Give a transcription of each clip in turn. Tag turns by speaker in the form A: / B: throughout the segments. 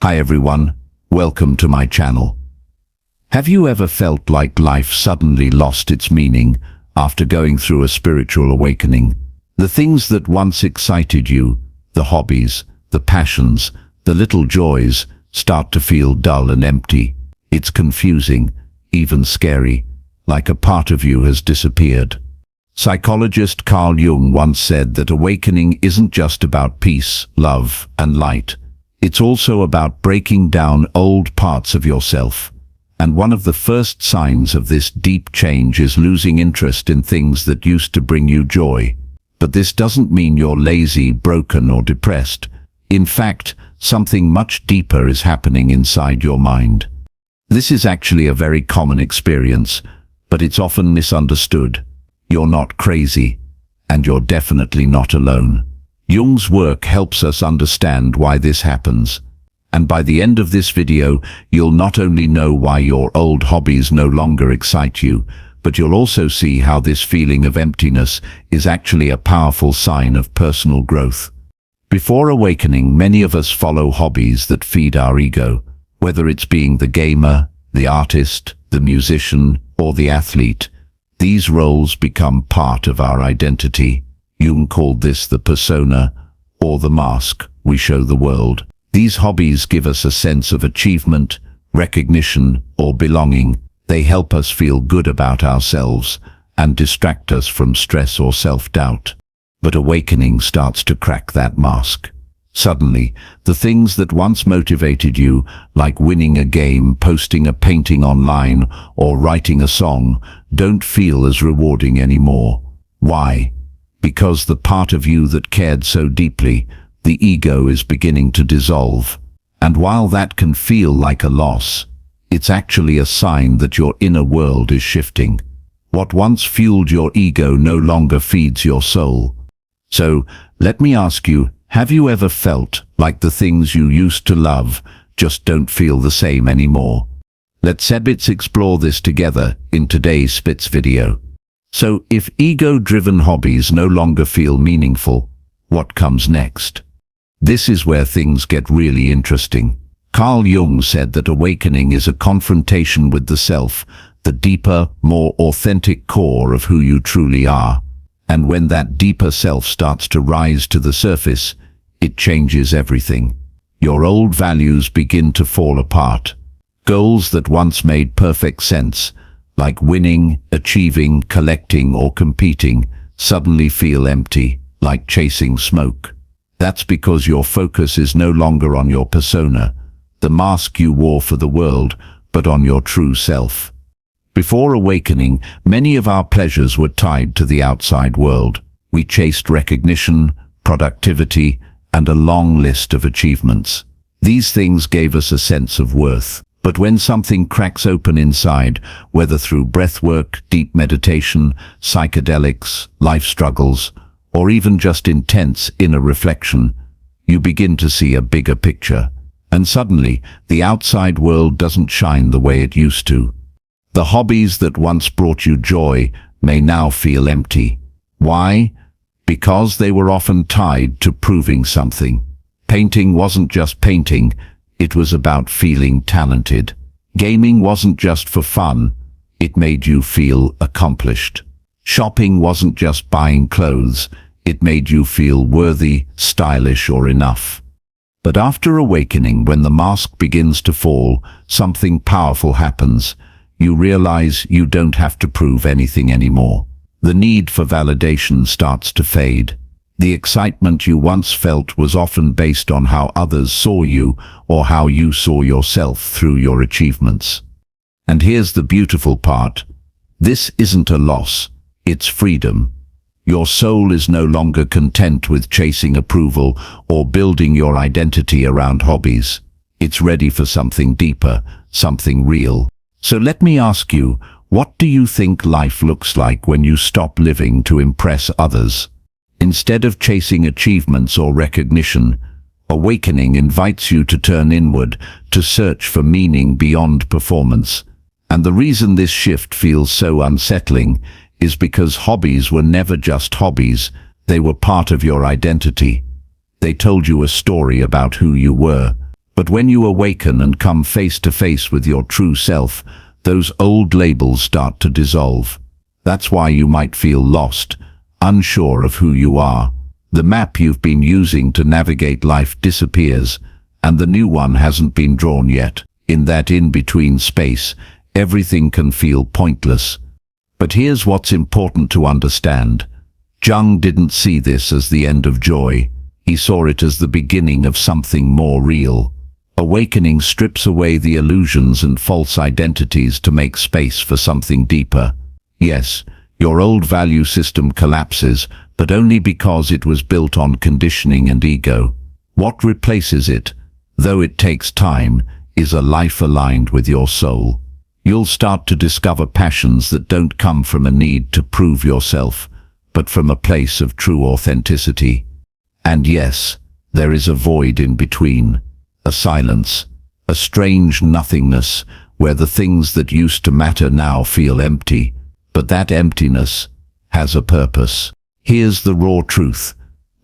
A: Hi everyone, welcome to my channel. Have you ever felt like life suddenly lost its meaning after going through a spiritual awakening? The things that once excited you, the hobbies, the passions, the little joys, start to feel dull and empty. It's confusing, even scary, like a part of you has disappeared. Psychologist Carl Jung once said that awakening isn't just about peace, love, and light. It's also about breaking down old parts of yourself. And one of the first signs of this deep change is losing interest in things that used to bring you joy. But this doesn't mean you're lazy, broken, or depressed. In fact, something much deeper is happening inside your mind. This is actually a very common experience, but it's often misunderstood. You're not crazy, and you're definitely not alone. Jung's work helps us understand why this happens. And by the end of this video, you'll not only know why your old hobbies no longer excite you, but you'll also see how this feeling of emptiness is actually a powerful sign of personal growth. Before awakening, many of us follow hobbies that feed our ego, whether it's being the gamer, the artist, the musician, or the athlete. These roles become part of our identity. Jung called this the persona, or the mask we show the world. These hobbies give us a sense of achievement, recognition, or belonging. They help us feel good about ourselves and distract us from stress or self-doubt. But awakening starts to crack that mask. Suddenly, the things that once motivated you, like winning a game, posting a painting online, or writing a song, don't feel as rewarding anymore. Why? Because the part of you that cared so deeply, the ego, is beginning to dissolve. And while that can feel like a loss, it's actually a sign that your inner world is shifting. What once fueled your ego no longer feeds your soul. So, let me ask you, have you ever felt like the things you used to love just don't feel the same anymore? Let's explore this together in today's Spitz video. So, if ego-driven hobbies no longer feel meaningful, what comes next? This is where things get really interesting. Carl Jung said that awakening is a confrontation with the self, the deeper, more authentic core of who you truly are. And when that deeper self starts to rise to the surface, it changes everything. Your old values begin to fall apart. Goals that once made perfect sense, like winning, achieving, collecting, or competing, suddenly feel empty, like chasing smoke. That's because your focus is no longer on your persona, the mask you wore for the world, but on your true self. Before awakening, many of our pleasures were tied to the outside world. We chased recognition, productivity, and a long list of achievements. These things gave us a sense of worth. But when something cracks open inside, whether through breathwork, deep meditation, psychedelics, life struggles, or even just intense inner reflection, you begin to see a bigger picture. And suddenly, the outside world doesn't shine the way it used to. The hobbies that once brought you joy may now feel empty. Why? Because they were often tied to proving something. Painting wasn't just painting, it was about feeling talented. Gaming wasn't just for fun, it made you feel accomplished. Shopping wasn't just buying clothes, it made you feel worthy, stylish, or enough. But after awakening, when the mask begins to fall, something powerful happens. You realize you don't have to prove anything anymore. The need for validation starts to fade. The excitement you once felt was often based on how others saw you or how you saw yourself through your achievements. And here's the beautiful part. This isn't a loss, it's freedom. Your soul is no longer content with chasing approval or building your identity around hobbies. It's ready for something deeper, something real. So let me ask you, what do you think life looks like when you stop living to impress others? Instead of chasing achievements or recognition, awakening invites you to turn inward, to search for meaning beyond performance. And the reason this shift feels so unsettling is because hobbies were never just hobbies, they were part of your identity. They told you a story about who you were, But when you awaken and come face to face with your true self, those old labels start to dissolve. That's why you might feel lost, unsure of who you are. The map you've been using to navigate life disappears, and the new one hasn't been drawn yet. In that in-between space, everything can feel pointless. But here's what's important to understand. Jung didn't see this as the end of joy. He saw it as the beginning of something more real. Awakening strips away the illusions and false identities to make space for something deeper. Yes, your old value system collapses, but only because it was built on conditioning and ego. What replaces it, though it takes time, is a life aligned with your soul. You'll start to discover passions that don't come from a need to prove yourself, but from a place of true authenticity. And yes, there is a void in between, a silence, a strange nothingness, where the things that used to matter now feel empty, but that emptiness has a purpose. Here's the raw truth.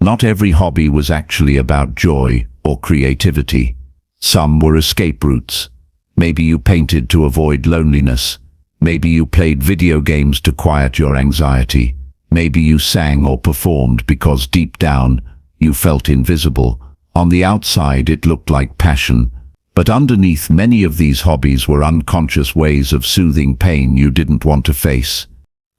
A: Not every hobby was actually about joy or creativity. Some were escape routes. Maybe you painted to avoid loneliness. Maybe you played video games to quiet your anxiety. Maybe you sang or performed because deep down you felt invisible. On the outside it looked like passion, but underneath many of these hobbies were unconscious ways of soothing pain you didn't want to face.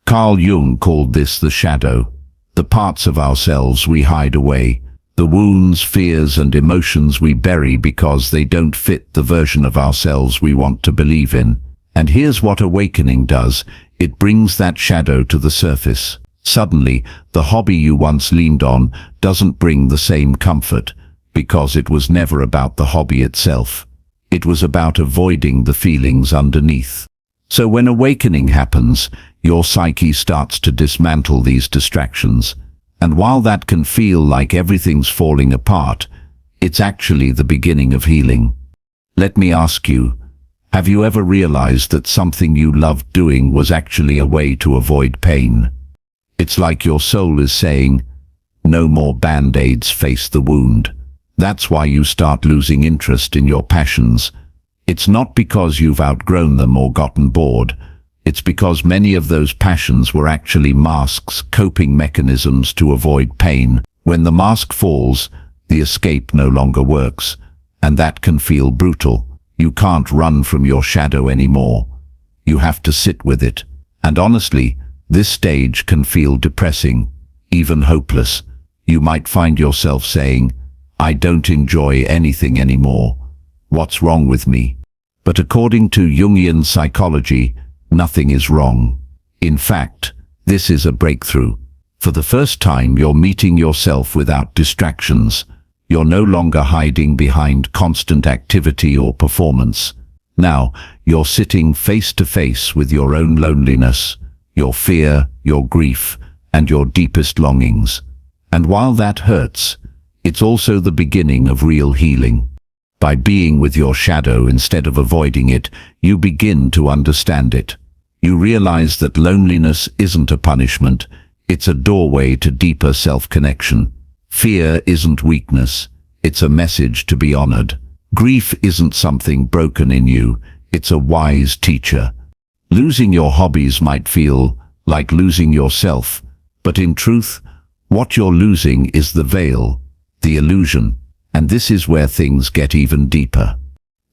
A: Carl Jung called this the shadow, the parts of ourselves we hide away, the wounds, fears and emotions we bury because they don't fit the version of ourselves we want to believe in. And here's what awakening does. It brings that shadow to the surface. Suddenly, the hobby you once leaned on doesn't bring the same comfort, because it was never about the hobby itself. It was about avoiding the feelings underneath. So when awakening happens, your psyche starts to dismantle these distractions. And while that can feel like everything's falling apart, it's actually the beginning of healing. Let me ask you, have you ever realized that something you loved doing was actually a way to avoid pain? It's like your soul is saying, no more band-aids, face the wound. That's why you start losing interest in your passions. It's not because you've outgrown them or gotten bored. It's because many of those passions were actually masks, coping mechanisms to avoid pain. When the mask falls, the escape no longer works, and that can feel brutal. You can't run from your shadow anymore. You have to sit with it. And honestly, this stage can feel depressing, even hopeless. You might find yourself saying, I don't enjoy anything anymore. What's wrong with me? But according to Jungian psychology, nothing is wrong. In fact, this is a breakthrough. For the first time, you're meeting yourself without distractions. You're no longer hiding behind constant activity or performance. Now, you're sitting face to face with your own loneliness, your fear, your grief, and your deepest longings. And while that hurts, it's also the beginning of real healing. By being with your shadow instead of avoiding it, you begin to understand it. You realize that loneliness isn't a punishment, it's a doorway to deeper self-connection. Fear isn't weakness, it's a message to be honored. Grief isn't something broken in you, it's a wise teacher. Losing your hobbies might feel like losing yourself, but in truth, what you're losing is the veil, the illusion, and this is where things get even deeper.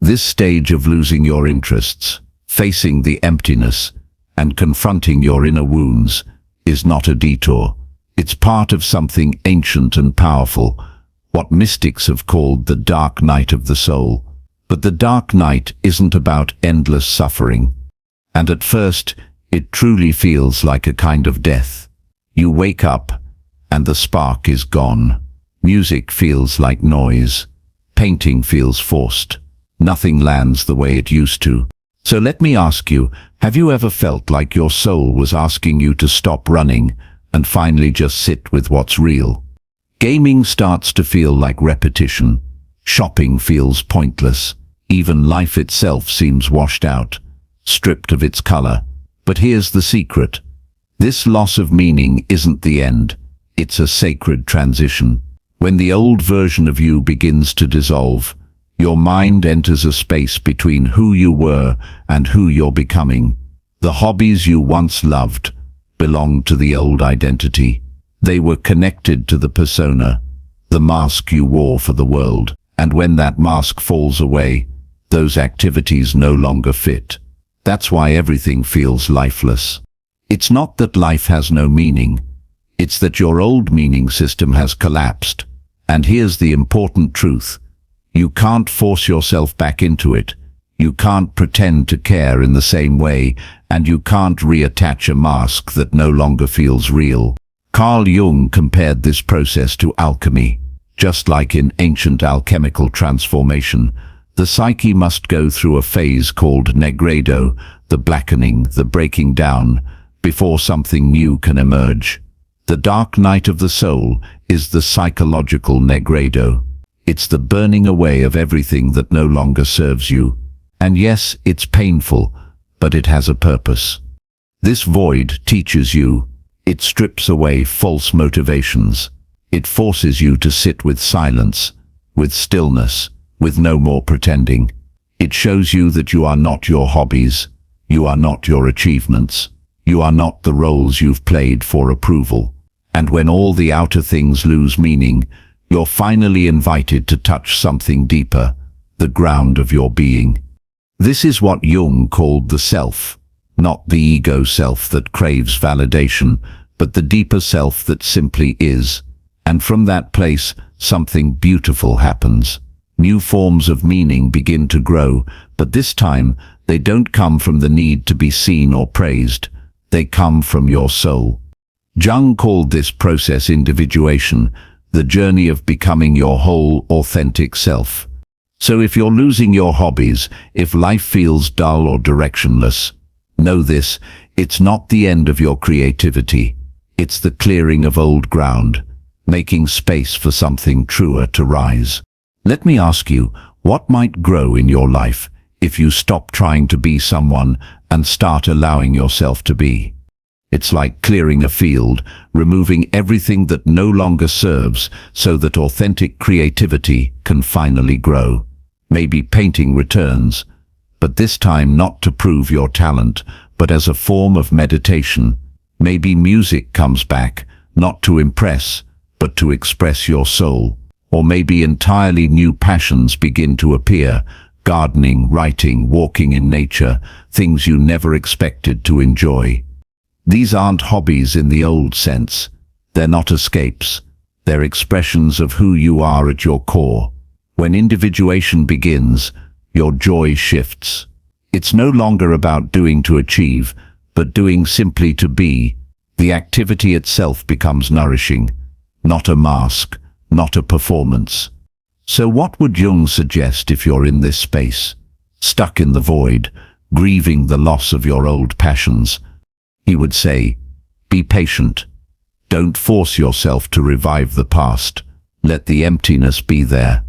A: This stage of losing your interests, facing the emptiness, and confronting your inner wounds is not a detour. It's part of something ancient and powerful, what mystics have called the dark night of the soul. But the dark night isn't about endless suffering. And at first, it truly feels like a kind of death. You wake up, and the spark is gone. Music feels like noise. Painting feels forced. Nothing lands the way it used to. So let me ask you, have you ever felt like your soul was asking you to stop running and finally just sit with what's real? Gaming starts to feel like repetition. Shopping feels pointless. Even life itself seems washed out, stripped of its color. But here's the secret. This loss of meaning isn't the end. It's a sacred transition. When the old version of you begins to dissolve, Your mind enters a space between who you were and who you're becoming. The hobbies you once loved belonged to the old identity. They were connected to the persona, the mask you wore for the world. And when that mask falls away, those activities no longer fit. That's why everything feels lifeless. It's not that life has no meaning. It's that your old meaning system has collapsed. And here's the important truth. You can't force yourself back into it. You can't pretend to care in the same way, and you can't reattach a mask that no longer feels real. Carl Jung compared this process to alchemy. Just like in ancient alchemical transformation, the psyche must go through a phase called negredo, the blackening, the breaking down, before something new can emerge. The dark night of the soul is the psychological negredo. It's the burning away of everything that no longer serves you. And yes, it's painful, but it has a purpose. This void teaches you. It strips away false motivations. It forces you to sit with silence, with stillness, with no more pretending. It shows you that you are not your hobbies. You are not your achievements. You are not the roles you've played for approval. And when all the outer things lose meaning, you're finally invited to touch something deeper, the ground of your being. This is what Jung called the self, not the ego self that craves validation, but the deeper self that simply is. And from that place, something beautiful happens. New forms of meaning begin to grow, but this time, they don't come from the need to be seen or praised. They come from your soul. Jung called this process individuation, the journey of becoming your whole, authentic self. So if you're losing your hobbies, if life feels dull or directionless, know this, it's not the end of your creativity. It's the clearing of old ground, making space for something truer to rise. Let me ask you, what might grow in your life if you stop trying to be someone and start allowing yourself to be? It's like clearing a field, removing everything that no longer serves so that authentic creativity can finally grow. Maybe painting returns, but this time not to prove your talent, but as a form of meditation. Maybe music comes back, not to impress, but to express your soul. Or maybe entirely new passions begin to appear, gardening, writing, walking in nature, things you never expected to enjoy. These aren't hobbies in the old sense. They're not escapes. They're expressions of who you are at your core. When individuation begins, your joy shifts. It's no longer about doing to achieve, but doing simply to be. The activity itself becomes nourishing, not a mask, not a performance. So what would Jung suggest if you're in this space, stuck in the void, grieving the loss of your old passions? He would say, be patient. Don't force yourself to revive the past. Let the emptiness be there.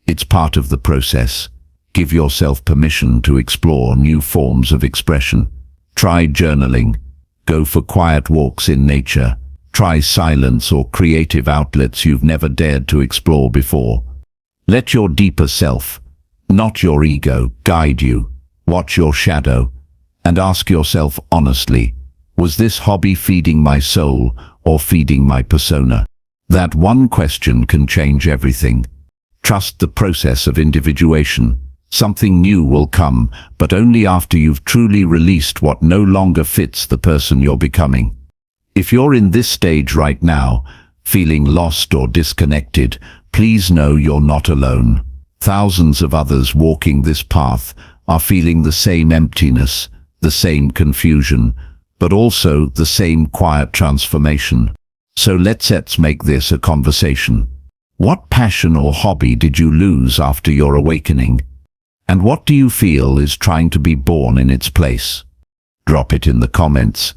A: It's part of the process. Give yourself permission to explore new forms of expression. Try journaling. Go for quiet walks in nature. Try silence or creative outlets you've never dared to explore before. Let your deeper self, not your ego, guide you. Watch your shadow and ask yourself honestly, was this hobby feeding my soul or feeding my persona? That one question can change everything. Trust the process of individuation. Something new will come, but only after you've truly released what no longer fits the person you're becoming. If you're in this stage right now, feeling lost or disconnected, please know you're not alone. Thousands of others walking this path are feeling the same emptiness, the same confusion, but also the same quiet transformation. So let's make this a conversation. What passion or hobby did you lose after your awakening? And what do you feel is trying to be born in its place? Drop it in the comments.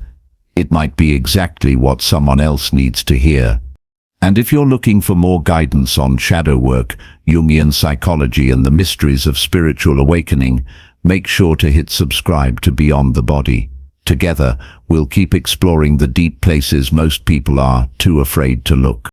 A: It might be exactly what someone else needs to hear. And if you're looking for more guidance on shadow work, Jungian psychology and the mysteries of spiritual awakening, make sure to hit subscribe to Beyond the Body. Together, we'll keep exploring the deep places most people are too afraid to look.